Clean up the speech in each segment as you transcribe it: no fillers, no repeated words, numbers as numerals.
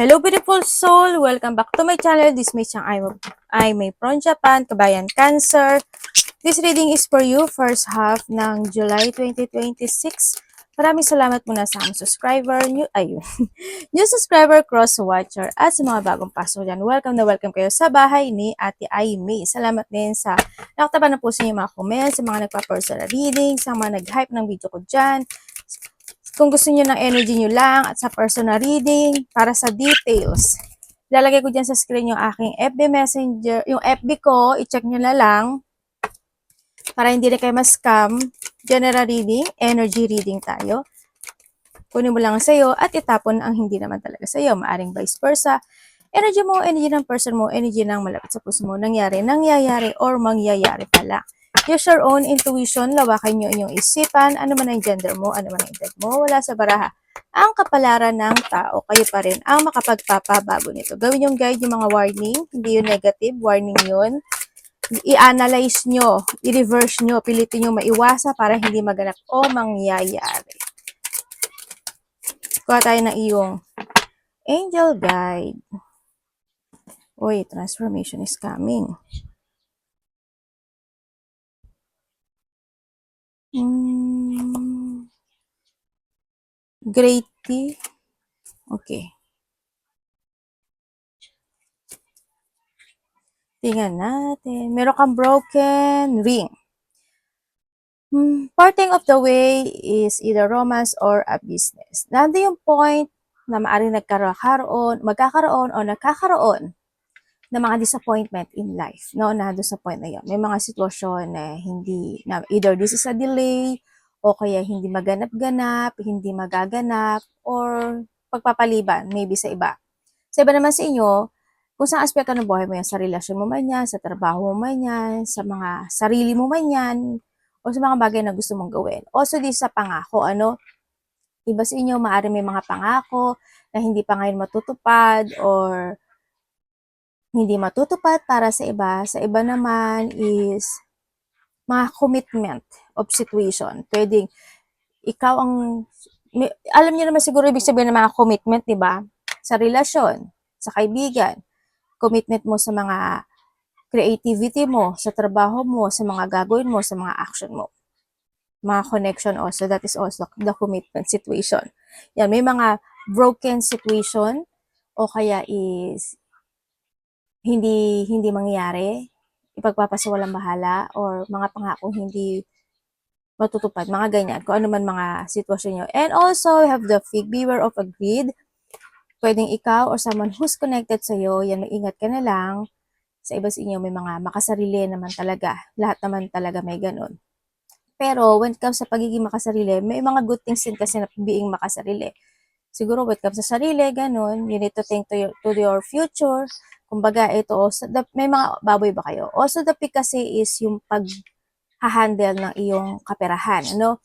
Hello beautiful soul! Welcome back to my channel. This is I May from Japan, Kabayan Cancer. This reading is for you, first half ng July 2026. Maraming salamat muna sa aming subscriber, new subscriber, cross-watcher, at sa mga bagong pasok dyan. Welcome na welcome kayo sa bahay ni Ate Aimee. Salamat din sa nakataba na po sa inyo mga comments, sa mga nagpa-personal reading, sa mga nag-hype ng video ko dyan. Kung gusto niyo ng energy niyo lang at sa personal reading, para sa details, ilalagay ko dyan sa screen yung aking FB Messenger, yung FB ko, i-check niyo na lang para hindi na kayo ma-scam. General reading, energy reading tayo. Kunin mo lang ang sayo at itapon ang hindi naman talaga sayo. Maaring vice versa. Energy mo, energy ng person mo, energy ng malapit sa puso mo, nangyayari, or mangyayari pala. Use your own intuition, lawakan nyo inyong isipan, ano man ang gender mo, ano man ang edad mo, wala sa baraha. Ang kapalaran ng tao, kayo pa rin ang makapagpapabago nito. Gawin yung guide, yung mga warning, hindi yung negative, warning yun. I-analyze nyo, i-reverse nyo, pilitin nyo maiwasa para hindi maganap o mangyayari. Kuha tayo ng iyong angel guide. Uy, transformation is coming. Great tea. Okay. Tingnan natin. Meron kang broken ring. Parting of the way is either romance or a business. Nandun yung point na maaaring magkakaroon o nakakaroon ng mga disappointment in life. No, nandun sa point na yun. May mga sitwasyon na either this is a delay, o kaya hindi maganap-ganap, hindi magaganap, or pagpapaliban, maybe sa iba. Sa iba naman sa inyo, kung saan aspeto ng buhay mo yan, sa relasyon mo man yan, sa trabaho mo man yan, sa mga sarili mo man yan, o sa mga bagay na gusto mong gawin. Also, di sa pangako, iba sa inyo, maaari may mga pangako na hindi pa ngayon matutupad or hindi matutupad para sa iba. Sa iba naman is mga commitment of situation. Pwedeng ikaw alam niyo naman siguro ibig sabihin ng mga commitment, di ba? Sa relasyon, sa kaibigan, commitment mo sa mga creativity mo, sa trabaho mo, sa mga gagawin mo, sa mga action mo. Mga connection also, that is also the commitment situation. Yan, may mga broken situation o kaya is hindi mangyayari, ipagpapasawalang bahala, or mga pangakong hindi matutupad, mga ganyan, kung ano man mga sitwasyon nyo. And also, have the fig, beware of a greed. Pwedeng ikaw or someone who's connected sa'yo, yan, maingat ka na lang. Sa iba sa inyo, may mga makasarili naman talaga. Lahat naman talaga may ganun. Pero, when it comes sa pagiging makasarili, may mga good things din kasi na being makasarili. Siguro, when it comes sa sarili, ganun, you need to think to your future. Kumbaga, ito, may mga baboy ba kayo? Also, the pick kasi is yung pag-handle ng iyong kaperahan, ano?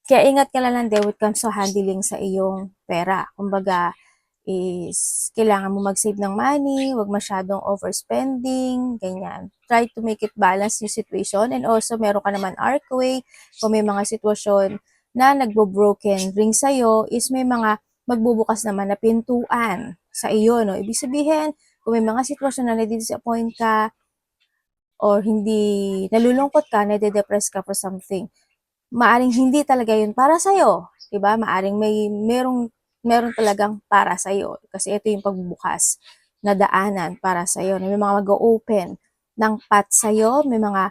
Kaya ingat ka lang din when it comes to handling sa iyong pera. Kumbaga, is kailangan mo mag-save ng money, huwag masyadong overspending, ganyan. Try to make it balance yung situation. And also, meron ka naman arcway, kung may mga sitwasyon na nagbo-broken ring sa'yo, is may mga magbubukas naman na pintuan sa iyo, no? Ibig sabihin, kung may mga sitwasyon na nadi-disappoint ka, or hindi nalulungkot ka, nade-depress ka for something, maaring hindi talaga yun para sa'yo. Diba? Maaring meron talagang para sa'yo. Kasi ito yung pagbubukas na daanan para sa'yo. May mga mag-open ng path sa'yo. May mga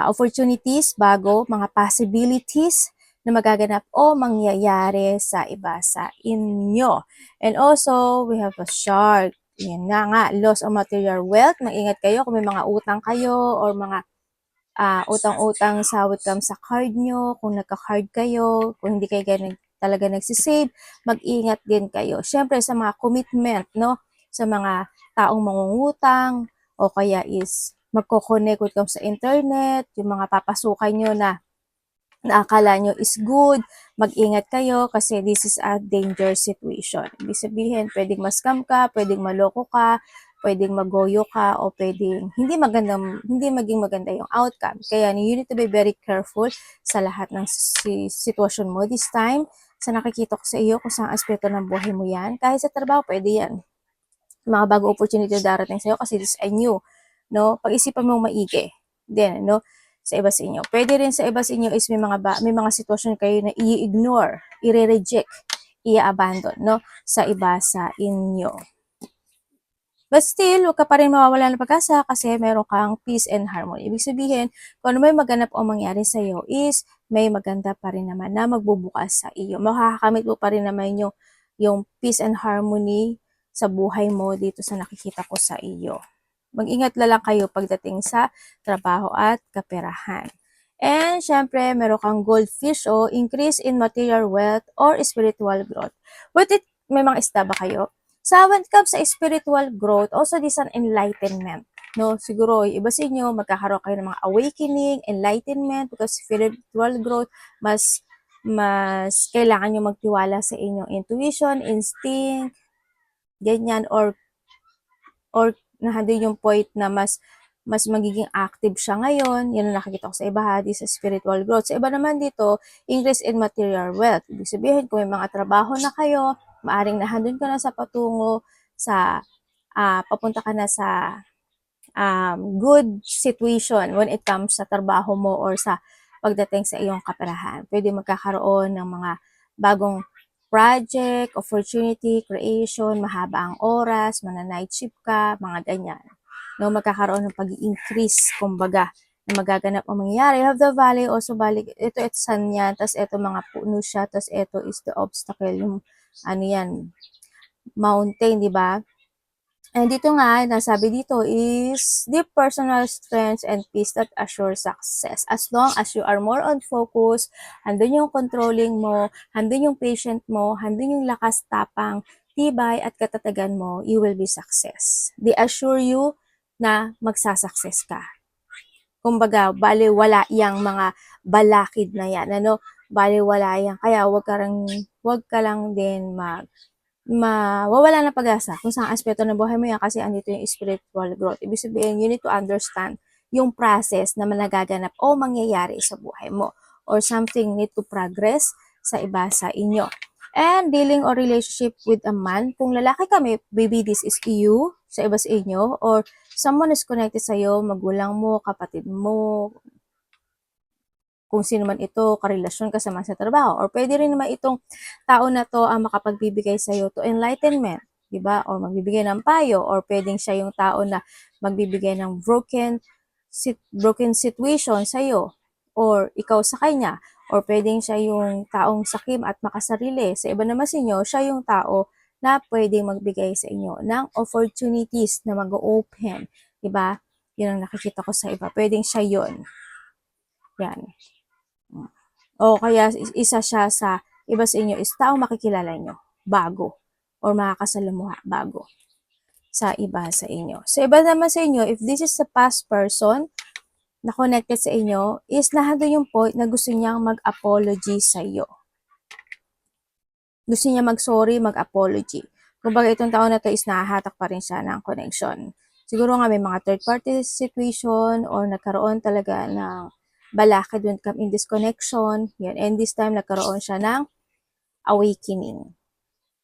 opportunities bago, mga possibilities na magaganap o mangyayari sa iba sa inyo. And also, we have a shark. Yan nga, loss of material wealth. Mag-ingat kayo kung may mga utang kayo or mga utang-utang sa comes sa card nyo, kung nagka-card kayo, kung hindi kayo talaga nagsisave, mag-ingat din kayo. Siyempre sa mga commitment, no? Sa mga taong mangungutang, o kaya is magko-connect with sa internet, yung mga papasukan nyo na akala nyo is good, mag-ingat kayo kasi this is a dangerous situation. Ibig sabihin, pwedeng ma-scam ka, pwedeng maloko ka, pwedeng magoyo ka, o pwedeng hindi maging maganda yung outcome. Kaya you need to be very careful sa lahat ng sitwasyon mo this time. sa nakikita ko sa iyo, kung saan aspeto ng buhay mo yan. Kahit sa trabaho, pwede yan. Mga bagong opportunity darating sa iyo kasi this ay new. No? Pag-isipan mong maigi. Then, no? Sa iba sa inyo. Pwede rin sa iba sa inyo is may mga sitwasyon kayo na i-ignore, i-reject, i-abandon, no? Sa iba sa inyo. But still, huwag ka pa rin mawawala ng pag-asa kasi meron kang peace and harmony. Ibig sabihin, kung ano may maganap o mangyari sa iyo is may maganda pa rin naman na magbubukas sa iyo. Makakamit mo pa rin naman yung peace and harmony sa buhay mo dito sa nakikita ko sa iyo. Mag-ingat lang kayo pagdating sa trabaho at kaperahan. And syempre, meron kang goldfish o increase in material wealth or spiritual growth. But may mga isda ba kayo? So when it comes sa spiritual growth, also this an enlightenment. No, siguro iba sa inyo, magkakaroon kayo ng mga awakening, enlightenment, because spiritual growth, mas kailangan nyo magtiwala sa inyong intuition, instinct, ganyan, or nandun yung point na mas magiging active siya ngayon. Yan ang nakikita ko sa iba, sa spiritual growth. Sa iba naman dito, increase in material wealth. Ibig sabihin, kung may mga trabaho na kayo, maaring nahandun ka na sa patungo sa papunta ka na sa good situation when it comes sa trabaho mo or sa pagdating sa iyong kaperahan. Pwede magkakaroon ng mga bagong project, opportunity, creation, mahaba ang oras, night shift ka, mga ganyan. No, magkakaroon ng pag-increase, kumbaga, na magaganap ang mangyayari. You have the valley, also valley, ito sun yan, tas ito mga puno siya, tas ito is the obstacle, yung ano yan, mountain, di ba? And dito nga, nasabi dito is deep personal strength and peace that assure success. As long as you are more on focus, handun yung controlling mo, handun yung patient mo, handun yung lakas, tapang, tibay at katatagan mo, you will be success. They assure you na magsasucess ka. Kumbaga, baliwala yang mga balakid na yan. Ano? Baliwala yan. Kaya wag ka lang din mawawala ng pag-asa kung saan aspeto ng buhay mo yan kasi andito yung spiritual growth. Ibig sabihin, you need to understand yung process na nagaganap o mangyayari sa buhay mo or something need to progress sa iba sa inyo. And dealing or relationship with a man, kung lalaki kami, maybe this is you, sa iba sa inyo, or someone is connected sa iyo, magulang mo, kapatid mo, kung sino man ito, karelasyon ka sa trabaho. Or pwede rin naman itong tao na to ang makapagbibigay sa iyo to enlightenment, di ba? Or magbibigay ng payo, or pwedeng siya yung tao na magbibigay ng broken situation sa iyo, or ikaw sa kanya, or pwedeng siya yung taong sakim at makasarili. Sa iba naman sa inyo, siya yung tao na pwedeng magbigay sa inyo ng opportunities na mag-open, di ba? Yun ang nakikita ko sa iba. Pwedeng siya yun. Yan. O kaya isa siya sa iba sa inyo is taong makikilala nyo bago or makakasalamuha bago sa iba sa inyo. Sa iba naman sa inyo, if this is a past person na connected sa inyo, is nahando yung point na gusto niyang mag-apology sa iyo. Gusto niya mag-sorry, mag-apology. Kumbaga itong taon na to is nahahatak pa rin siya ng connection. Siguro nga may mga third party situation or nagkaroon talaga ng balakid when come in this connection. Yan. And this time, nagkaroon siya ng awakening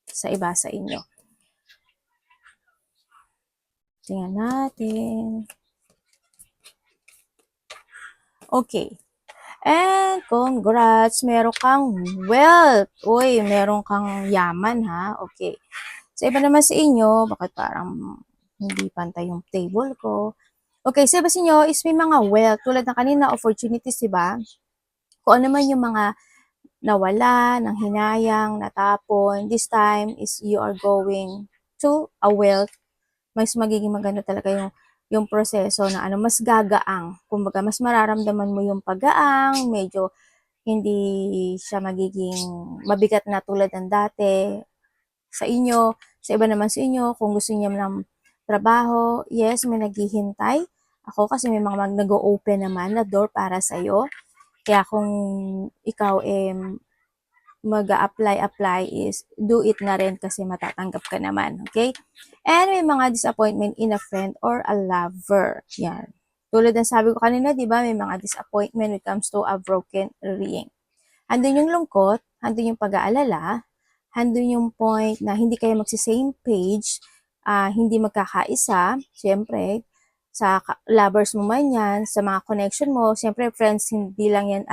sa iba sa inyo. Tingnan natin. Okay. And congrats, meron kang wealth. Uy, meron kang yaman ha. Okay. Sa iba naman sa inyo, bakit parang hindi pantay yung table ko? Okay, sa iba sa inyo is may mga wealth. Tulad ng kanina, opportunities, diba? Kung ano man yung mga nawala, ng hinayang, natapon, this time is you are going to a wealth. Mas magiging maganda talaga yung proseso na mas gagaang. Kumbaga, mas mararamdaman mo yung paggaang, medyo hindi siya magiging mabigat na tulad ng dati sa inyo. Sa iba naman sa inyo, kung gusto niyo ng trabaho, yes, may naghihintay. Ako kasi may mga nag-o-open naman na door para sa iyo. Kaya kung ikaw mag-apply is do it na rin kasi matatanggap ka naman. Okay? And may mga disappointment in a friend or a lover. Yan. Tulad ng sabi ko kanina, di ba, may mga disappointment when it comes to a broken ring. Handun yung lungkot, handun yung pag-aalala, handun yung point na hindi kayo magsi-same page, hindi magkakaisa, siyempre, sa lovers mo man yan, sa mga connection mo, siyempre friends, hindi lang yan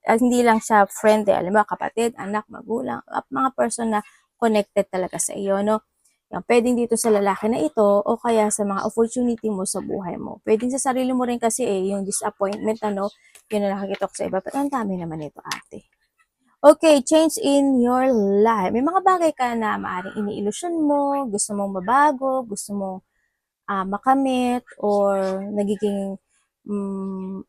hindi lang siya friend, alam mo, kapatid, anak, magulang, mga person na connected talaga sa iyo, no? Yan, pwedeng dito sa lalaki na ito o kaya sa mga opportunity mo sa buhay mo. Pwedeng sa sarili mo rin kasi yung disappointment, ano, yun na nakikita ko sa iba. Pero ang dami naman ito, ate. Okay, change in your life. May mga bagay ka na maaaring iniilusyon mo, gusto mong mabago, gusto mong makamit, or nagiging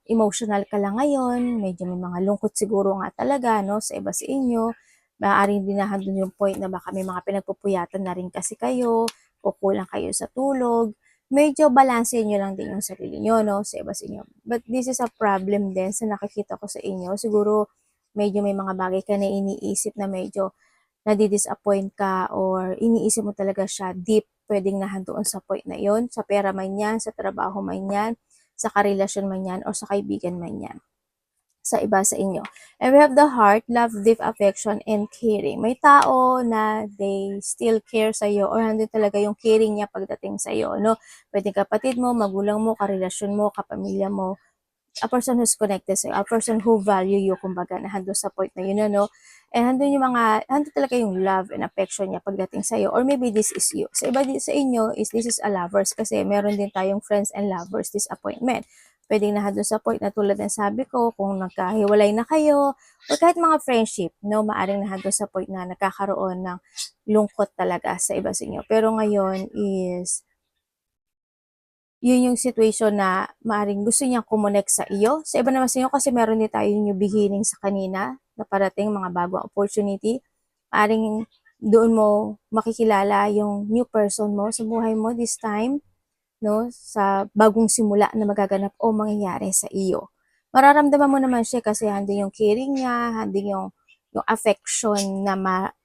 emotional ka lang ngayon, medyo may mga lungkot siguro nga talaga, no, sa iba sa inyo. Maaaring dinahan dun yung point na baka may mga pinagpupuyatan na rin kasi kayo, o kulang kayo sa tulog. Medyo balansehin nyo lang din yung sarili nyo, no, sa iba sa inyo. But this is a problem din sa nakikita ko sa inyo. Siguro, medyo may mga bagay ka na iniisip na medyo nadi-disappoint ka or iniisip mo talaga siya deep, pwedeng nahandoon sa point na yon, sa pera man yan, sa trabaho man yan, sa karelasyon man yan, o sa kaibigan man yan, sa iba sa inyo. And we have the heart, love, deep affection, and caring. May tao na they still care sa iyo or hando talaga yung caring niya pagdating sa iyo, no? Pwedeng kapatid mo, magulang mo, karelasyon mo, kapamilya mo, a person who's connected sa'yo, a person who value you, kumbaga, na hando sa point na yun, ano? And handun yung hando talaga yung love and affection niya pagdating sa'yo, or maybe this is you. Sa iba sa inyo, this is a lovers, kasi meron din tayong friends and lovers disappointment. Pwedeng nahando sa point na tulad ng sabi ko, kung nagkahiwalay na kayo, or kahit mga friendship, no, maaring nahando sa point na nagkakaroon ng lungkot talaga sa iba sa inyo. Pero ngayon is, yun yung situation na maaring gusto niyang kumonek sa iyo. Sa iba naman sa inyo, kasi meron din tayo new beginning sa kanina na parating, mga bagong opportunity. Maaring doon mo makikilala yung new person mo sa buhay mo this time, no? Sa bagong simula na magaganap o mangyayari sa iyo. Mararamdaman mo naman siya kasi handing yung caring niya, handing yung affection na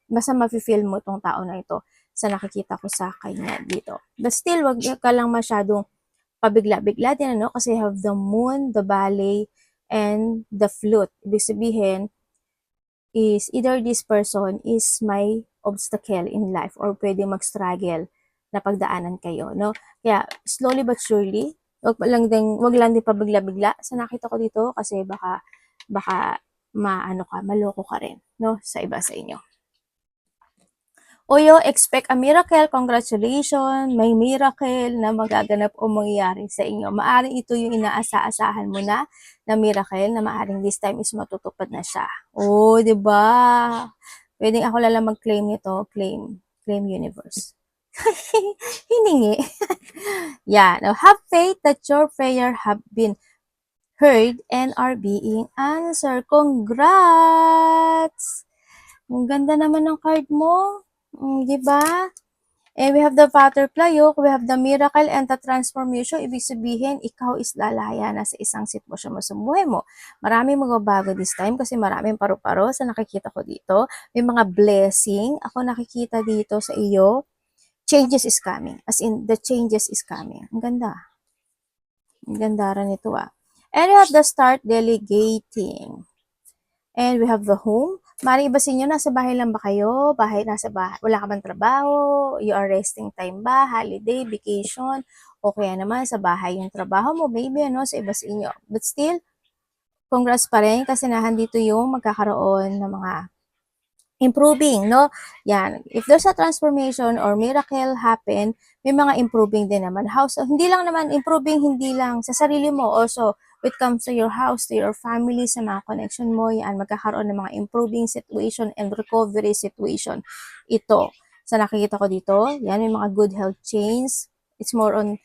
basta mafe-feel mo tong tao na ito sa nakikita ko sa kanya dito. But still, wag ka lang masyadong pabigla-bigla din, ano, kasi have the moon, the ballet, and the flute. Ibig sabihin is either this person is my obstacle in life or pwede mag-struggle na pagdaanan kayo, no? Kaya slowly but surely, wag lang din pabigla-bigla sa nakita ko dito, kasi baka maloko ka rin, no, sa iba sa inyo. Uyo, expect a miracle. Congratulations, may miracle na magaganap o mangyayari sa inyo. Maaring ito yung inaasa-asahan mo na miracle na maaring this time is matutupad na siya. Oh, 'di ba? Pwedeng ako lang mag-claim nito, claim universe. Hiningi. Yeah, now have faith that your prayer have been heard and are being answered. Congrats! Ang ganda naman ng card mo. Di ba? And we have the butterfly yoke, we have the miracle and the transformation. Ibig sabihin, ikaw is lalaya na sa isang sitwasyon mo sa buhay mo. Maraming magbabago this time kasi maraming paru-paro sa nakikita ko dito. May mga blessing ako nakikita dito sa iyo. Changes is coming. As in, the changes is coming. Ang ganda. Ang ganda rin ito, ah. And we have the start delegating. And we have the home. Maring iba sa inyo, nasa bahay lang ba kayo? Nasa bahay. Wala ka bang trabaho? You are resting time ba? Holiday, vacation? O kaya naman sa bahay yung trabaho mo, maybe, ano, sa iba sa inyo. But still, congrats pa rin kasi dito yung magkakaroon ng mga improving, no? Yan. If there's a transformation or miracle happen, may mga improving din naman. Hindi lang naman improving, hindi lang sa sarili mo. Also, when it comes to your house, to your family, sa mga connection mo, yan, magkakaroon ng mga improving situation and recovery situation. Ito, sa nakikita ko dito, yan, may mga good health change. It's more on,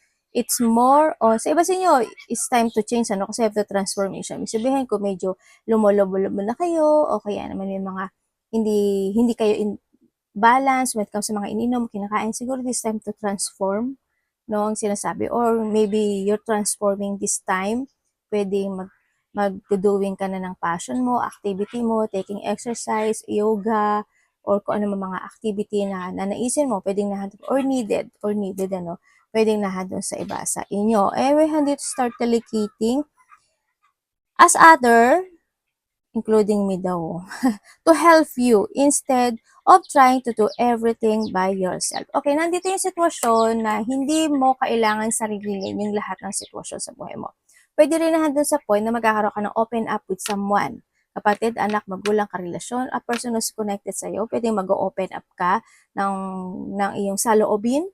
sa iba sa inyo, it's time to change, ano, kasi have the transformation. Sabihin ko, medyo lumolobo-lobo na kayo, o kaya naman may mga hindi kayo in balance when it comes sa mga ininom, kinakain. Siguro this time to transform, no, ang sinasabi. Or maybe you're transforming this time. Pwedeng magdoing ka na ng passion mo, activity mo, taking exercise, yoga, or kung ano mga activity na nanaisin mo, pwedeng nahandog, or needed, ano, pwedeng nahandog sa iba sa inyo. And we have to start delegating as other including me daw, to help you instead of trying to do everything by yourself. Okay, nandito yung sitwasyon na hindi mo kailangan sarilinin yung lahat ng sitwasyon sa buhay mo. Pwede rin na doon sa point na magkakaroon ka ng open up with someone. Kapatid, anak, magulang, karelasyon, a person who's connected sa'yo, pwede mag-open up ka ng iyong saloobin,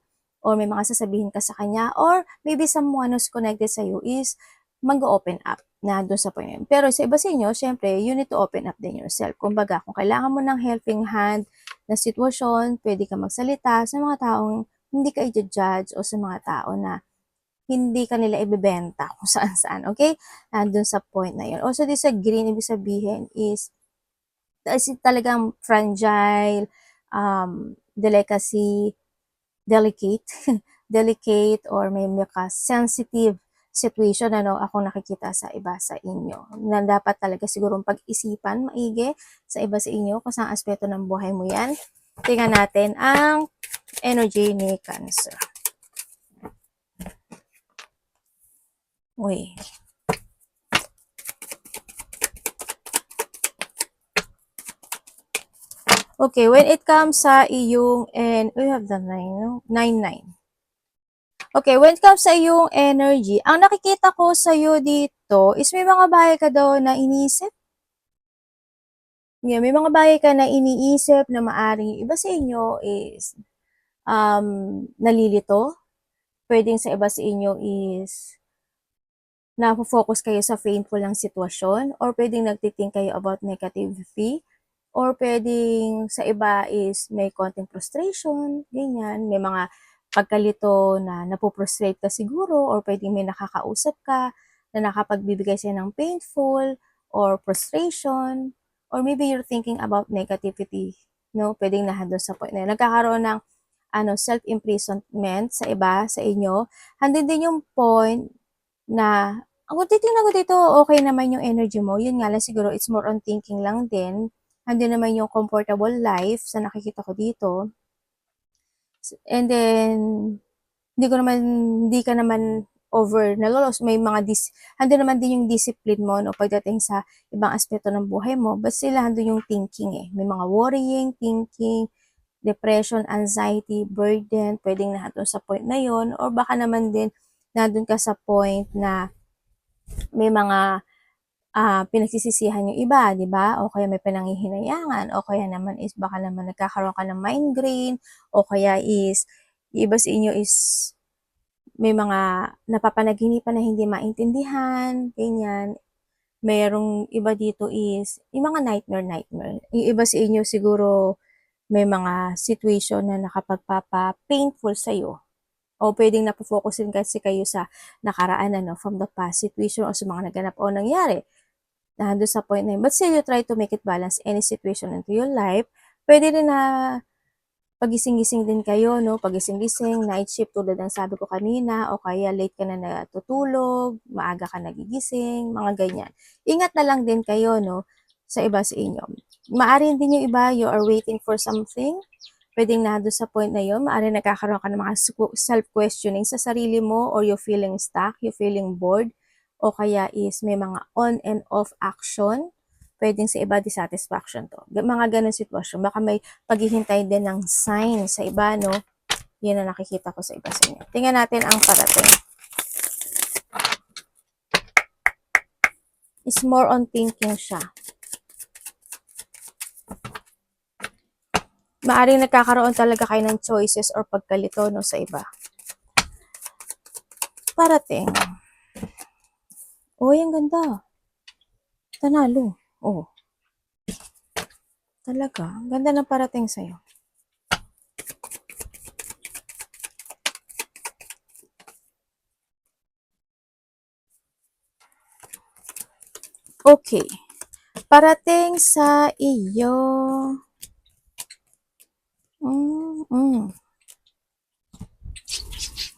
or may mga sasabihin ka sa kanya, or maybe someone who's connected sa'yo is mag-open up na doon sa point. Pero sa iba sa inyo, syempre, you need to open up din yourself. Kumbaga, kung kailangan mo ng helping hand na sitwasyon, pwede ka magsalita sa mga taong hindi ka i-judge o sa mga tao na hindi ka nila ibebenta kung saan-saan, okay? Nandun sa point na yun. Also, this sa green, ibig sabihin is talagang fragile, delicacy, delicate, delicate, or may sensitive situation, ano, ako nakikita sa iba sa inyo. Na dapat talaga siguro pag-isipan maigi sa iba sa inyo kung saan aspeto ng buhay mo yan. Tingnan natin ang energy ni Cancer. Uy. Okay, when it comes sa iyong, and we have the 9, no? 9. Okay, when it comes sa iyong energy, ang nakikita ko sa iyo dito is may mga bagay ka daw na iniisip. Yeah, may mga bagay ka na iniisip na maaring iba sa inyo is nalilito. Pwedeng sa iba sa inyo is na-focus kayo sa painful ng sitwasyon, or pwedeng nagtiting kayo about negativity, or pwedeng sa iba is may konting frustration, ganyan. May mga pagkalito na napuprostrate ka siguro, or pwedeng may nakakausap ka na nakapagbibigay sa'yo ng painful or frustration, or maybe you're thinking about negativity, no? Pwedeng nandun sa point na yun. Nagkakaroon ng self-imprisonment sa iba, sa inyo. Handin din yung point na ako titingnan ko dito, okay naman yung energy mo. Yun nga lang siguro, it's more on thinking lang din. Andun naman yung comfortable life sa nakikita ko dito. And then, hindi ka naman over nalolos. May mga andun naman din yung discipline mo, no, pagdating sa ibang aspeto ng buhay mo. But sila andun yung thinking eh. May mga worrying, thinking, depression, anxiety, burden, pwedeng nandun sa point na yon, or baka naman din nandun ka sa point na may mga pinagsisisihan yung iba, di ba? O kaya may pinanghihinayangan, o kaya naman is baka naman nagkakaroon ka ng migraine, o kaya is iba sa inyo is may mga napapanaginipan na hindi maintindihan, ganyan. Merong iba dito is yung mga nightmare. Yung iba sa inyo siguro may mga situation na nakapagpapa-painful sa'yo. O pwedeng napofocus din kasi kayo sa nakaraan, ano, from the past situation o sa mga naganap o nangyari. Nandun sa point na yun. But still, you try to make it balance any situation into your life. Pwede rin na pagising-gising din kayo, no? Pagising-gising, night shift tulad ng sabi ko kanina, o kaya late ka na natutulog, maaga ka nagigising, mga ganyan. Ingat na lang din kayo, no? Sa iba sa inyo. Maaari din yung iba, you are waiting for something. Pwedeng nado sa point na yun, maaari nagkakaroon ka ng mga self-questioning sa sarili mo, or you feeling stuck, you feeling bored, o kaya is may mga on and off action. Pwedeng sa iba dissatisfaction to. Mga ganun sitwasyon. Baka may paghihintay din ng sign sa iba, no? Yan ang nakikita ko sa iba sa inyo. Tingnan natin ang parating. Is more on thinking siya. Maaring nagkakaroon talaga kayo ng choices or pagkalito, no, sa iba. Parating. Uy, ang ganda. Tanalo. Oh. Talaga. Ang ganda ng parating sa'yo. Okay. Parating sa iyo.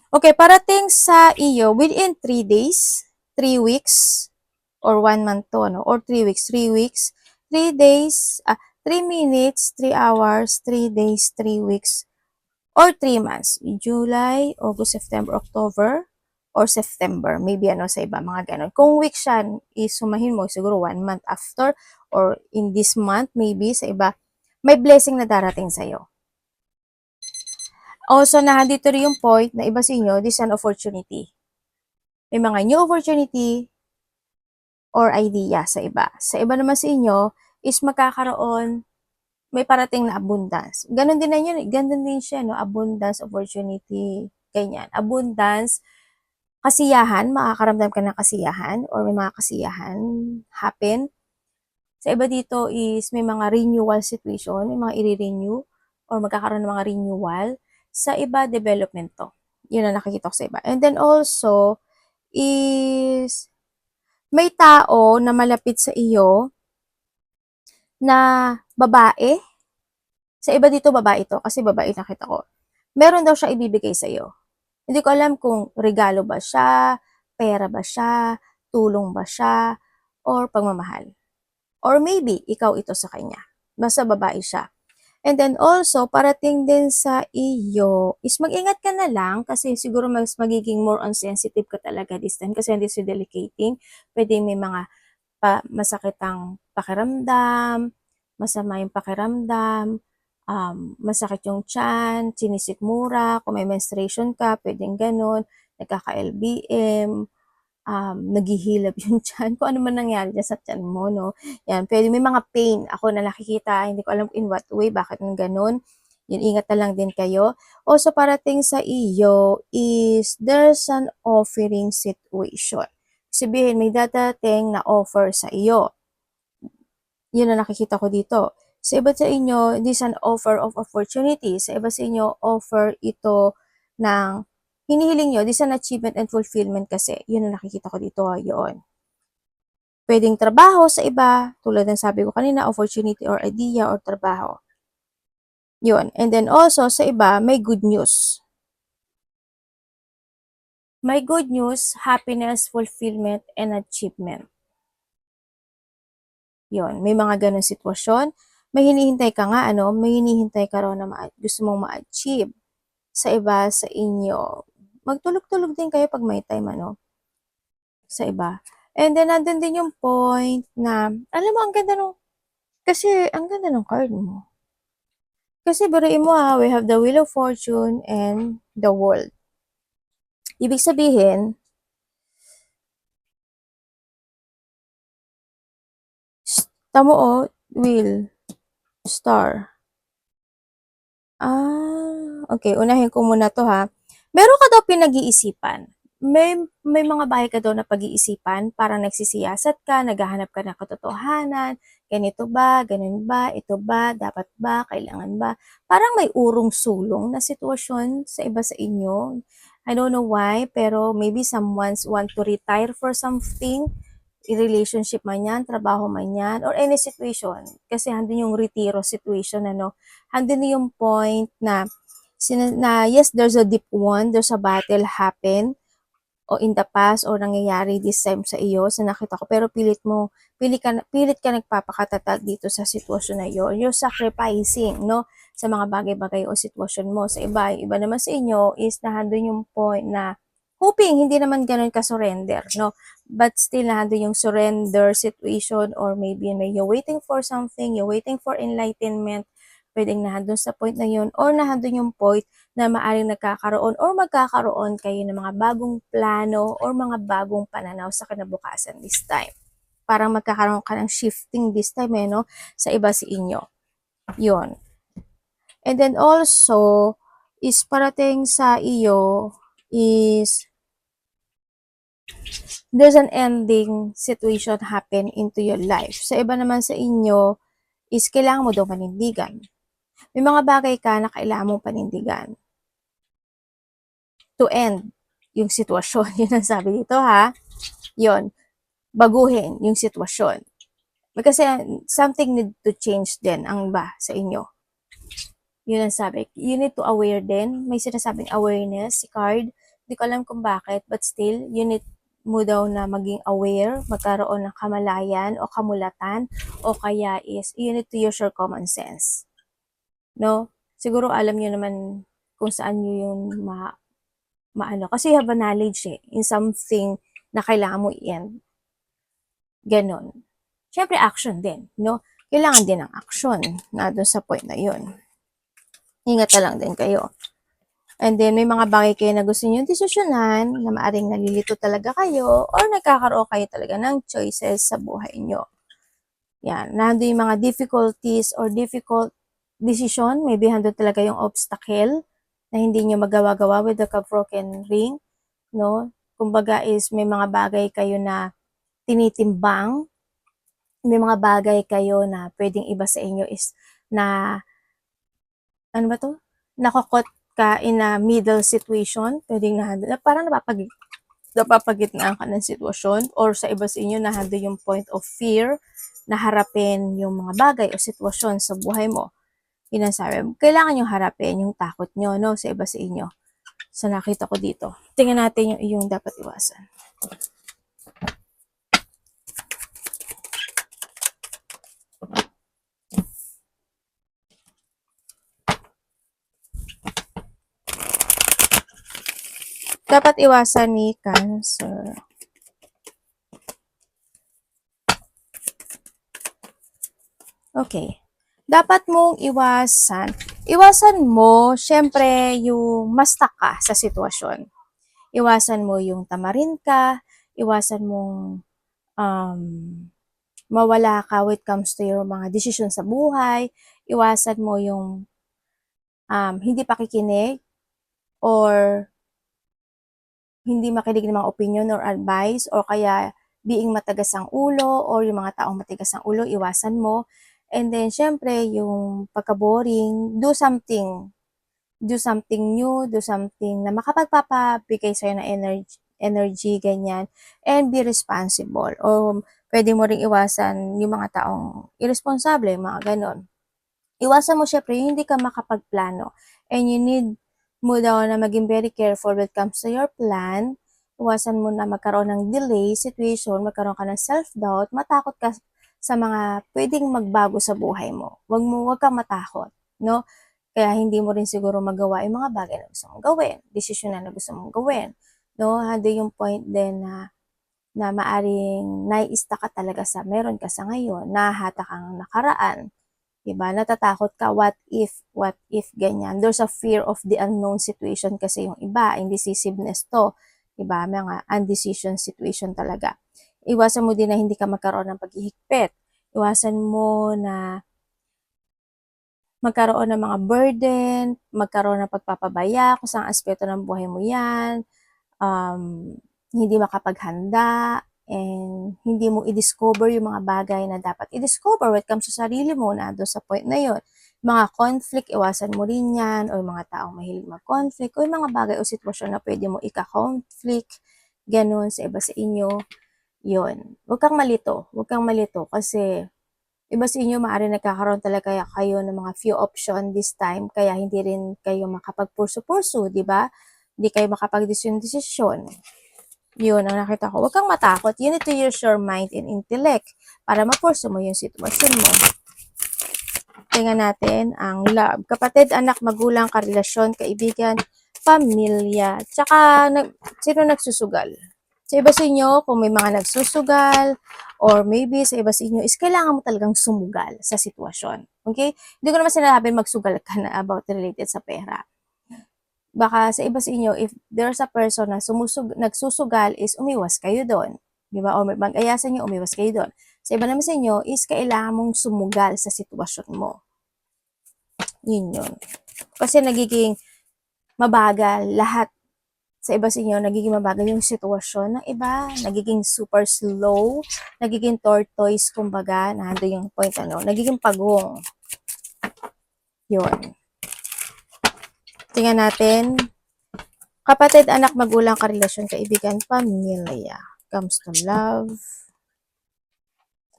Okay, parating sa iyo within 3 days, 3 weeks, or 1 month to, ano, or 3 weeks, 3 weeks, 3 days, 3 minutes, 3 hours, 3 days, 3 weeks, or 3 months. July, August, September, October, or September. Maybe sa iba, mga ganon. Kung week siya, isumahin mo siguro 1 month after or in this month, maybe sa iba, may blessing na darating sa'yo. Also, nandito rin yung point na iba sa inyo, this is an opportunity. May mga new opportunity or idea sa iba. Sa iba naman sa inyo, is magkakaroon, may parating na abundance. Ganon din na yun, ganon din siya, no? Abundance, opportunity, ganyan. Abundance, kasiyahan, makakaramdam ka ng kasiyahan or may mga kasiyahan happen. Sa iba dito is may mga renewal situation, may mga i-renew or magkakaroon ng mga renewal. Sa iba, development to. Yun ang nakikita ko sa iba. And then also is may tao na malapit sa iyo na babae. Sa iba dito, babae to kasi babae nakita ko. Meron daw siya ibibigay sa iyo. Hindi ko alam kung regalo ba siya, pera ba siya, tulong ba siya, or pagmamahal. Or maybe, ikaw ito sa kanya. Basta babae siya. And then also, parating din sa iyo, is mag-ingat ka na lang kasi siguro mas magiging more on sensitive ka talaga this time kasi hindi si delicating. Pwede may mga masakit ang pakiramdam, masama yung pakiramdam, masakit yung tiyan, sinisikmura, kung may menstruation ka, pwedeng ganun, nagkaka-LBM, naghihilab yung tiyan, kung ano man nangyari dyan sa tiyan mo, no? Yan, pwede may mga pain, ako na nakikita, hindi ko alam in what way, bakit ng ganun, yun, ingat na lang din kayo. Also, parating sa iyo is there's an offering situation. Sabihin, may dadating na offer sa iyo. Yun ang nakikita ko dito. Sa iba sa inyo, this is an offer of opportunity. Sa iba sa inyo, offer ito ng hinihiling nyo. This is an achievement and fulfillment kasi. Yun ang nakikita ko dito. Yun. Pwedeng trabaho sa iba, tulad ng sabi ko kanina, opportunity or idea or trabaho. Yun. And then also, sa iba, may good news. May good news, happiness, fulfillment, and achievement. Yun. May mga ganun sitwasyon. May hinihintay ka nga, may hinihintay ka raw na gusto mong ma-achieve. Sa iba, sa inyo. Magtulog-tulog din kayo pag may time, sa iba. And then, nandun din yung point na, alam mo, ang ganda kasi, ang ganda ng card mo. Kasi, biruin mo we have the Wheel of Fortune and the World. Ibig sabihin, tamo Wheel, Star. Okay, unahin ko muna to ha. Meron ka daw pinag-iisipan. May mga bagay ka daw na pag-iisipan, parang nagsisiyasat ka, naghahanap ka ng katotohanan, ganito ba, ganun ba, ito ba, dapat ba, kailangan ba. Parang may urong-sulong na sitwasyon sa iba sa inyo. I don't know why, pero maybe someone want to retire for something, relationship man yan, trabaho man yan, or any situation. Kasi handun yung retiro situation, handun yung point na yes, there's a deep one, there's a battle happen, o in the past, o nangyayari this time sa iyo, sa nakita ko, pero pilit ka nagpapakatatag dito sa sitwasyon na yun. You're sacrificing, sa mga bagay-bagay o sitwasyon mo. Sa iba naman sa inyo is nahandun yung point na hoping hindi naman ganun ka-surrender, but still nahandun yung surrender situation or maybe you're waiting for something, you're waiting for enlightenment, pwedeng nahandun sa point na yun or nahandun yung point na maaring nagkakaroon or magkakaroon kayo ng mga bagong plano or mga bagong pananaw sa kinabukasan this time. Parang magkakaroon ka ng shifting this time, sa iba sa inyo. Yun. And then also, is parating sa iyo is there's an ending situation happen into your life. Sa iba naman sa inyo is kailangan mo daw panindigan. May mga bagay ka na kailangan mong panindigan to end yung sitwasyon. Yun ang sabi dito ha. Yun. Baguhin yung sitwasyon. Kasi something need to change din ang ba sa inyo. Yun ang sabi. You need to aware din. May sinasabing awareness si card. Hindi ko alam kung bakit, but still, you need mo daw na maging aware, magkaroon ng kamalayan o kamulatan, o kaya is, you need to use your common sense. No? Siguro alam nyo naman kung saan nyo yung maano. Kasi you have a knowledge in something na kailangan mo i-end. Ganon. Siyempre, action din, no? Kailangan din ng action na doon sa point na yun. Ingat na lang din kayo. And then, may mga bagay kayo na gusto nyo desisyonan na maaring nalilito talaga kayo or nagkakaroon kayo talaga ng choices sa buhay nyo. Yan. Nandun yung mga difficulties or difficult decision. Maybe handun talaga yung obstacle na hindi nyo magawa-gawa with the broken ring. No? Kumbaga is may mga bagay kayo na tinitimbang. May mga bagay kayo na pwedeng iba sa inyo is na ano ba to? Nakakot ka in a middle situation, pwedeng na parang napapagitnaan ka ng sitwasyon or sa iba sa inyo nahando yung point of fear na harapin yung mga bagay o sitwasyon sa buhay mo. Yun ang sabi. Kailangan yung harapin yung takot nyo, no, sa iba sa inyo. So, nakita ko dito. Tingnan natin yung dapat iwasan. Dapat iwasan ni Cancer. Okay. Dapat mong iwasan. Iwasan mo, syempre, yung ma-stuck ka sa sitwasyon. Iwasan mo yung tamarin ka. Iwasan mong mawala ka when it comes to your mga desisyon sa buhay. Iwasan mo yung hindi pakikinig or hindi makinig ng mga opinion or advice or kaya being matagas ang ulo or yung mga taong matigas ang ulo, iwasan mo. And then, syempre, yung pagka-boring, do something new, do something na makapagpapabigay sa'yo ng energy, ganyan, and be responsible. O pwede mo ring iwasan yung mga taong irresponsible, mga ganon. Iwasan mo syempre, hindi ka makapagplano. And you need mo daw na maging very careful when it comes to your plan. Iwasan mo na magkaroon ng delay situation, magkaroon ka ng self-doubt, matakot ka sa mga pwedeng magbago sa buhay mo. Wag kang matakot, no? Kaya hindi mo rin siguro magawa yung mga bagay na gusto mong gawin, desisyon na gusto mong gawin, no? Hando yung point din na maaring nai-stuck ka talaga sa meron ka sa ngayon, nahata kang nakaraan. Diba? Natatakot ka, what if, ganyan. There's a fear of the unknown situation kasi yung iba, indecisiveness to. Diba? Mga undecision situation talaga. Iwasan mo din na hindi ka magkaroon ng paghihigpit. Iwasan mo na magkaroon ng mga burden, magkaroon ng pagpapabaya, kung saan aspeto ng buhay mo yan, hindi makapaghanda, and hindi mo i-discover yung mga bagay na dapat i-discover when it comes sa sarili mo na doon sa point na yun. Mga conflict, iwasan mo rin yan, o yung mga taong mahilig mag-conflict, o yung mga bagay o sitwasyon na pwede mo ika-conflict, ganun sa iba sa inyo, yun. Huwag kang malito kasi iba sa inyo maaari nagkakaroon talaga kayo ng mga few option this time, kaya hindi rin kayo makapag-pursu-pursu, di ba? Hindi kayo makapag-desisyon. Yun ang nakita ko. Huwag kang matakot. You need to use your mind and intellect para mapurso mo yung sitwasyon mo. Tingnan natin ang love. Kapatid, anak, magulang, karelasyon, kaibigan, pamilya. Tsaka, sino nagsusugal? Sa iba sa inyo, kung may mga nagsusugal, or maybe sa iba sa inyo, is kailangan mo talagang sumugal sa sitwasyon. Okay? Hindi ko naman sinasabi magsugal ka na about related sa pera. Baka sa iba sa inyo, if there's a person na nagsusugal, is umiwas kayo doon. Di ba? O mag-aya sa inyo, umiwas kayo doon. Sa iba naman sa inyo, is kailangan mong sumugal sa sitwasyon mo. Yun. Kasi nagiging mabagal lahat. Sa iba sa inyo, nagiging mabagal yung sitwasyon ng iba, nagiging super slow, nagiging tortoise, kumbaga, nando yung point, nagiging pagong. Yun. Tingnan natin. Kapatid, anak, magulang, karelasyon, kaibigan, pamilya. Comes to love.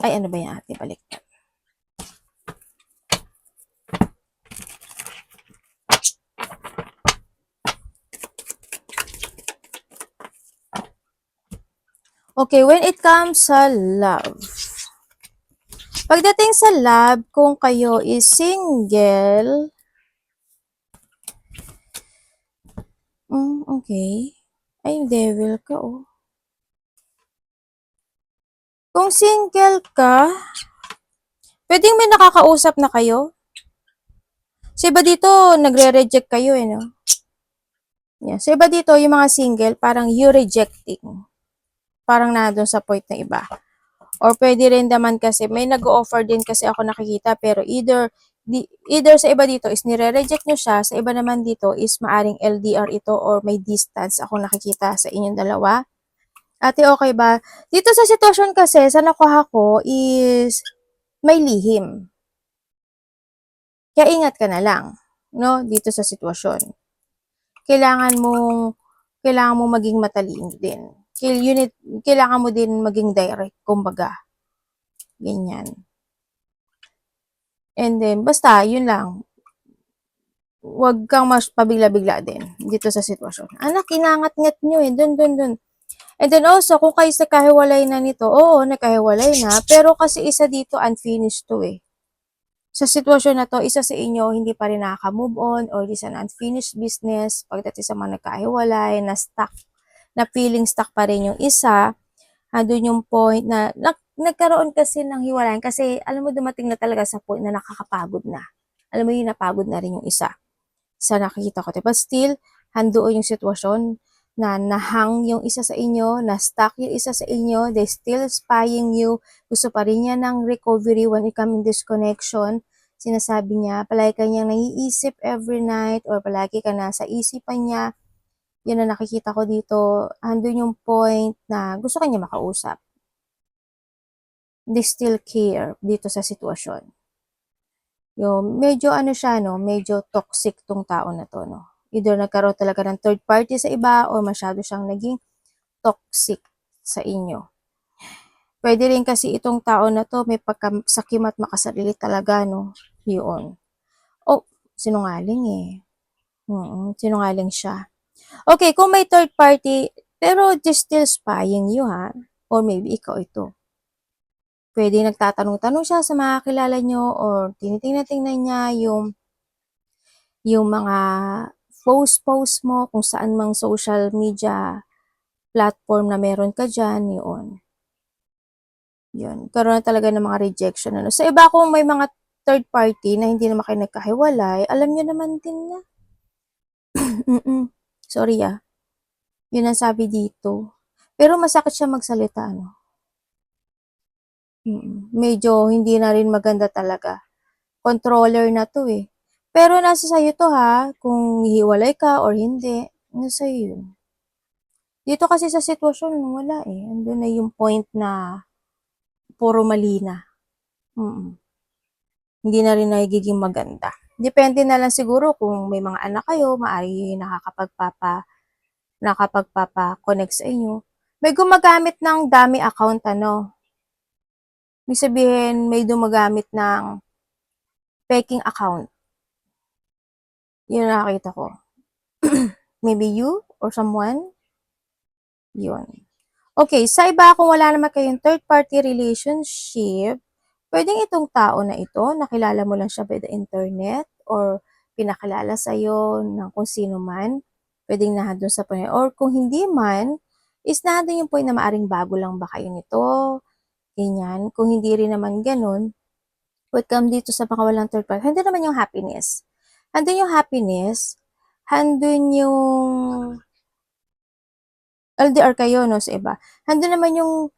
Ay, ano ba yung ating baliktad? Okay, when it comes sa love. Pagdating sa love, kung kayo is single, Okay. Ay, devil ka, oh. Kung single ka, pwedeng may nakakausap na kayo. Sa iba dito, nagre-reject kayo eh, no? Yeah. Sa iba dito, yung mga single, parang you rejecting. Parang na doon sa point na iba. Or pwede rin naman kasi, may nag-offer din kasi ako nakikita, pero either sa iba dito is nire-reject nyo siya, sa iba naman dito is maaring LDR ito or may distance ako nakikita sa inyong dalawa. Ate, okay ba? Dito sa sitwasyon kasi, sa nakuha ko is may lihim. Kaya ingat ka na lang, no? Dito sa sitwasyon. Kailangan mong maging matalino din. Kailangan mo din maging direct, kumbaga. Ganyan. And then, basta, yun lang. Huwag kang mas pabigla-bigla din dito sa sitwasyon. Anak, inangat-ngat nyo eh. Dun. And then also, kung kayo nakahiwalay na nito, oo, nakahiwalay na. Pero kasi isa dito, unfinished to eh. Sa sitwasyon na to, isa sa inyo hindi pa rin nakaka-move on or is an unfinished business. Pagdating sa mga nagkahiwalay, na stuck, na feeling stuck pa rin yung isa, andun yung point na nagkaroon kasi ng hiwalayan kasi alam mo dumating na talaga sa point na nakakapagod na. Alam mo yun, napagod na rin yung isa sa nakikita ko. But still, handoon yung sitwasyon na nahang yung isa sa inyo, na stuck yung isa sa inyo, they still spying you, gusto pa rin niya ng recovery when it comes in this connection. Sinasabi niya, palagi ka niyang naiisip every night or palagi ka nasa isipan niya. Yan ang nakikita ko dito. Handun yung point na gusto ka niya makausap. They still care dito sa sitwasyon. Yung medyo ano siya, no, medyo toxic tong tao na to, no. Either nagkaroon talaga ng third party sa iba or masyado siyang naging toxic sa inyo. Pwede rin kasi itong tao na to may pagkasakim at makasarili talaga, no. Yun. Oh, sinungaling eh. Sinungaling siya. Okay, kung may third party, pero just still spying you, ha? Or maybe ikaw ito. Pwede nagtatanong-tanong siya sa mga kilala nyo or tinitingnan-tingnan niya yung mga post mo kung saan mang social media platform na meron ka dyan, yun. Yun. Karoon na talaga ng mga rejection. Ano. Sa iba kung may mga third party na hindi naman kayo nagkahiwalay, alam nyo naman din na. Sorry ah. Yun ang sabi dito. Pero masakit siya magsalita, ano. Medyo hindi na rin maganda talaga. Controller na to eh. Pero nasa sa'yo to ha, kung hiwalay ka or hindi, nasa sa'yo yun. Dito kasi sa sitwasyon, wala eh. Andun na yung point na puro mali na. Hindi na rin nagiging maganda. Depende na lang siguro kung may mga anak kayo, maari nakapagpapa-connect sa inyo. May gumagamit ng dummy account, ano. May sabihin, may gumagamit ng faking account. Yun ang nakita ko. Maybe you or someone. Yun. Okay, sa iba, kung wala naman kayong third-party relationship, pwedeng itong tao na ito, nakilala mo lang siya by the internet or pinakilala sa'yo ng kung sino man, pwedeng nandun sa point. Or kung hindi man, is nandun yung point na maaring bago lang ba kayo nito, ganyan. Kung hindi rin naman ganun, welcome dito sa mga walang third party. Handun naman yung happiness. Handun yung happiness, handun yung LDR kayo, no, sa iba. Handun naman yung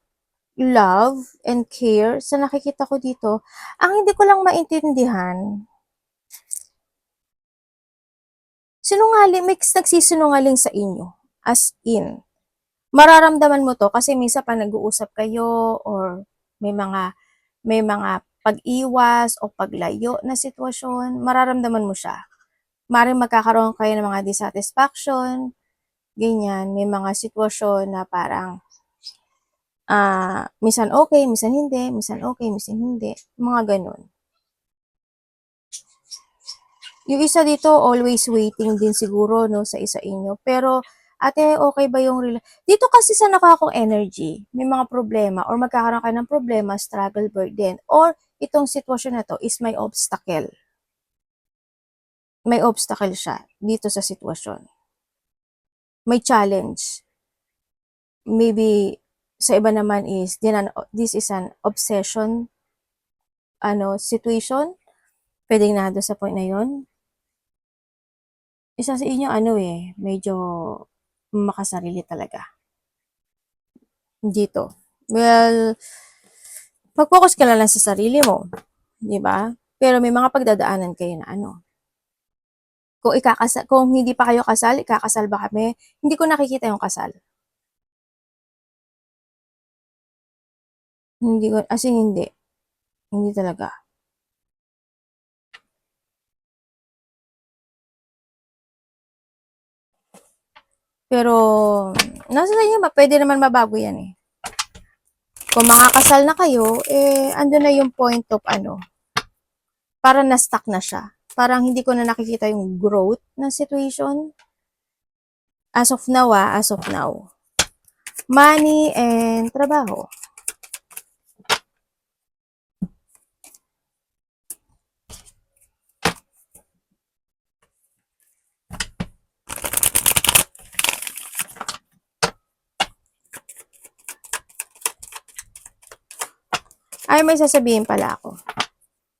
love and care sa nakikita ko dito. Ang hindi ko lang maintindihan, sinungaling, may nagsisinungaling sa inyo. As in, mararamdaman mo to kasi minsan pa nag-uusap kayo or may mga pag-iwas o paglayo na sitwasyon, mararamdaman mo siya. Maring magkakaroon kayo ng mga dissatisfaction, ganyan, may mga sitwasyon na parang minsan okay, minsan hindi, minsan okay, minsan hindi, mga ganun. Yung isa dito, always waiting din siguro, no, sa isa inyo. Pero, ate, okay ba yung dito kasi sa nakakong energy, may mga problema or magkakaroon kayo ng problema, struggle, burden, or itong sitwasyon na to is may obstacle. May obstacle siya dito sa sitwasyon. may challenge. Maybe sa iba naman is this is an obsession situation. Pwedeng nandun sa point na yun. Isa sa inyo medyo makasarili talaga dito. Well, mag-focus ka na lang sa sarili mo, 'di ba? Pero may mga pagdadaanan kayo na kung hindi pa kayo kasal, ikakasal ba kami? Hindi ko nakikita yung kasal. Hindi ko, as in hindi. Hindi talaga. Pero, nasa sa inyo, pwede naman mabago yan eh. Kung makakasal na kayo, andun na yung point of parang na-stuck na siya. Parang hindi ko na nakikita yung growth ng situation. As of now, as of now. Money and trabaho. Ay, may sasabihin pala ako.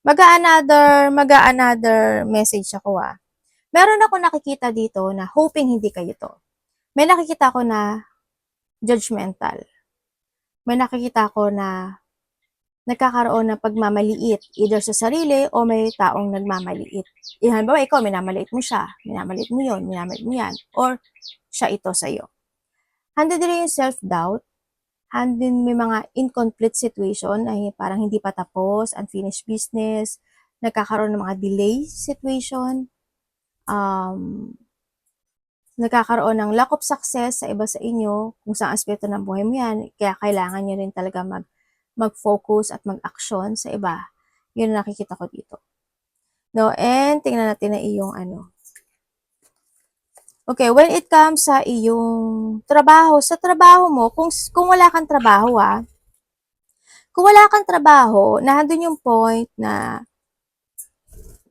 Maga-another message ako Meron ako nakikita dito na hoping hindi kayo to. May nakikita ko na judgmental. May nakikita ko na nagkakaroon ng pagmamaliit either sa sarili o may taong nagmamaliit. Halimbawa, ikaw, minamaliit mo siya, minamaliit mo yun, minamaliit mo yan, or siya ito sa'yo. Handin din yung self-doubt, handin may mga incomplete situation ay parang hindi pa tapos, unfinished business, nagkakaroon ng mga delay situation, nagkakaroon ng lack of success sa iba sa inyo, kung saan aspeto ng buhay mo yan, kaya kailangan nyo rin talaga mag-focus at mag-action sa iba. Yun ang nakikita ko dito. No, and tingnan natin na iyong Okay, when it comes sa iyong trabaho, sa trabaho mo, kung wala kang trabaho kung wala kang trabaho, nandun yung point na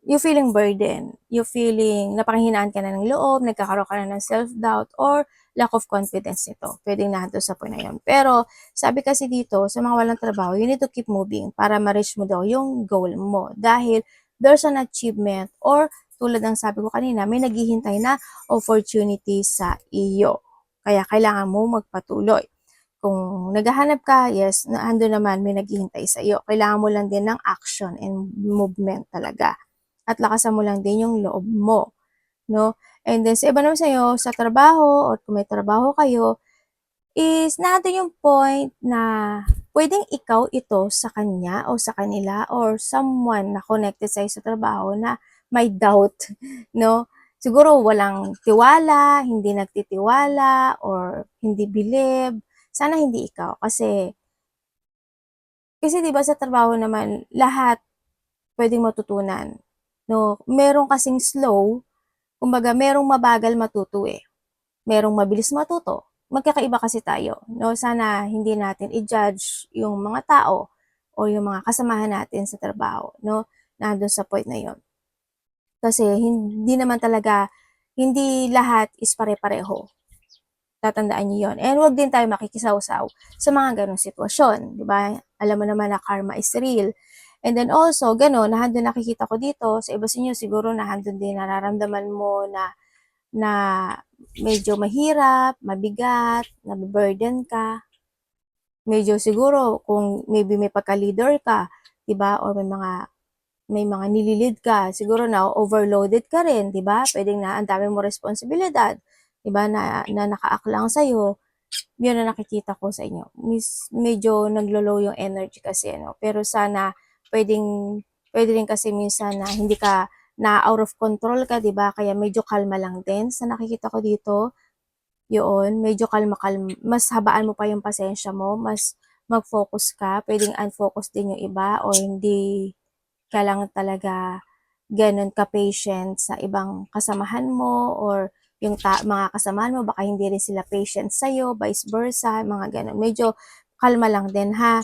you feeling burden, you feeling napanghinaan ka na ng loob, nagkakaroon ka na ng self-doubt, or lack of confidence nito. Pwedeng nandun sa point na yun. Pero, sabi kasi dito, sa mga walang trabaho, you need to keep moving para ma-reach mo daw yung goal mo. Dahil, there's an achievement, or tulad ng sabi ko kanina, may naghihintay na opportunity sa iyo. Kaya, kailangan mo magpatuloy. Kung naghahanap ka, yes, ando naman may naghihintay sa iyo. Kailangan mo lang din ng action and movement talaga. At lakasan mo lang din yung loob mo, no? And then, sa iba naman sa'yo, sa trabaho, or kung may trabaho kayo, is natin yung point na pwedeng ikaw ito sa kanya o sa kanila or someone na connected sa'yo sa trabaho na may doubt, no? Siguro walang tiwala, hindi nagtitiwala, or hindi believe. Sana hindi ikaw. Kasi 'di ba sa trabaho naman, lahat pwedeng matutunan. No, merong kasing slow, kumbaga merong mabagal matuto Merong mabilis matuto. Magkakaiba kasi tayo, no? Sana hindi natin i-judge yung mga tao o yung mga kasamahan natin sa trabaho, no? Nandun sa point na yon. Kasi hindi naman talaga, hindi lahat is pare-pareho. Tatandaan niyo yon. And wag din tayo makikisawsaw sa mga ganong sitwasyon, di ba? Alam mo naman na karma is real. And then also, gano'n, nandun nakikita ko dito, sa iba sa inyo, siguro nandun din nararamdaman mo na medyo mahirap, mabigat, nabiburden ka. Medyo siguro, kung maybe may pagka-leader ka, diba? Or may mga nililid ka, siguro na overloaded ka rin, diba? Pwedeng na ang dami mo responsibilidad, diba? Na nakaaklang sa'yo. Yun na nakikita ko sa inyo. Medyo naglo-low yung energy kasi, Pero sana, pwede rin kasi minsan na hindi ka na out of control ka, 'di ba? Kaya medyo kalma lang din sa nakikita ko dito. Yun, medyo kalma-kalma. Mas habaan mo pa yung pasensya mo, mas mag-focus ka. Pwedeng unfocus din yung iba o hindi ka lang talaga ganun ka-patient sa ibang kasamahan mo or yung mga kasamahan mo, baka hindi rin sila patient sa'yo, vice versa, mga ganun. Medyo kalma lang din ha.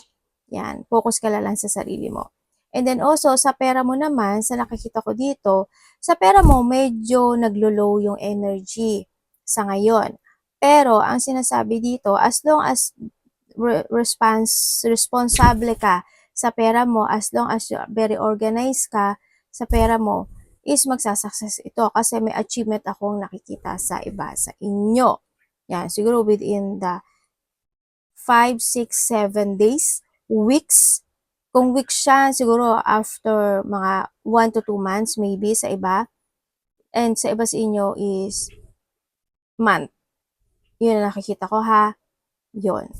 Yan, focus ka lang sa sarili mo. And then also, sa pera mo naman, sa nakikita ko dito, sa pera mo, medyo naglo-low yung energy sa ngayon. Pero, ang sinasabi dito, as long as responsable ka sa pera mo, as long as very organized ka sa pera mo, is magsasucess ito kasi may achievement akong nakikita sa iba, sa inyo. Yan, siguro within the 5, 6, 7 days, weeks. Kung weeks siya, siguro after mga 1 to 2 months maybe sa iba. And sa iba sa inyo is month. Yun ang nakikita ko ha. Yun.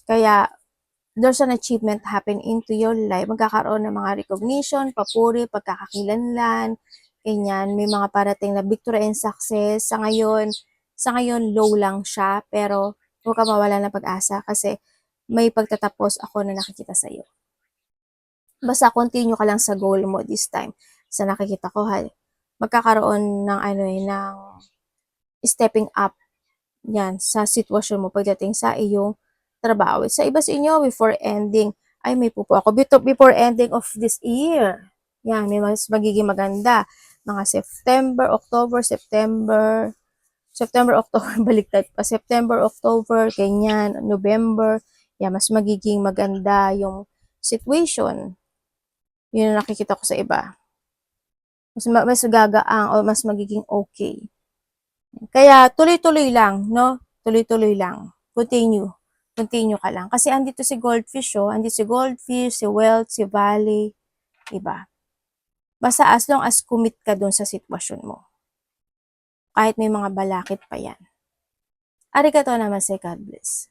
Kaya, there's an achievement happen into your life. Magkakaroon ng mga recognition, papuri, pagkakakilanlan, ganyan. May mga parating na victory and success. Sa ngayon, low lang siya, pero huwag ka mawala ng pag-asa kasi may pagtatapos ako na nakikita sa iyo. Basta continue ka lang sa goal mo this time. Sa nakikita ko, magkakaroon ng ng stepping up yan sa sitwasyon mo pagdating sa iyong trabaho. Sa iba sa inyo, before ending, ay may pupo ako, before ending of this year. Yan, may mas magiging maganda. Mga September, October, baliktad pa. September, October, ganyan, November. Yan, mas magiging maganda yung situation. Yun ang nakikita ko sa iba. Mas gagaang o mas magiging okay. Kaya tuloy-tuloy lang, no? Tuloy-tuloy lang. Continue. Continue ka lang. Kasi andito si Goldfish, oh. Andito si Goldfish, si Wealth, si Valley. Diba? Basta as long as commit ka dun sa sitwasyon mo. Kahit may mga balakid pa yan. Arigatou naman, God bless.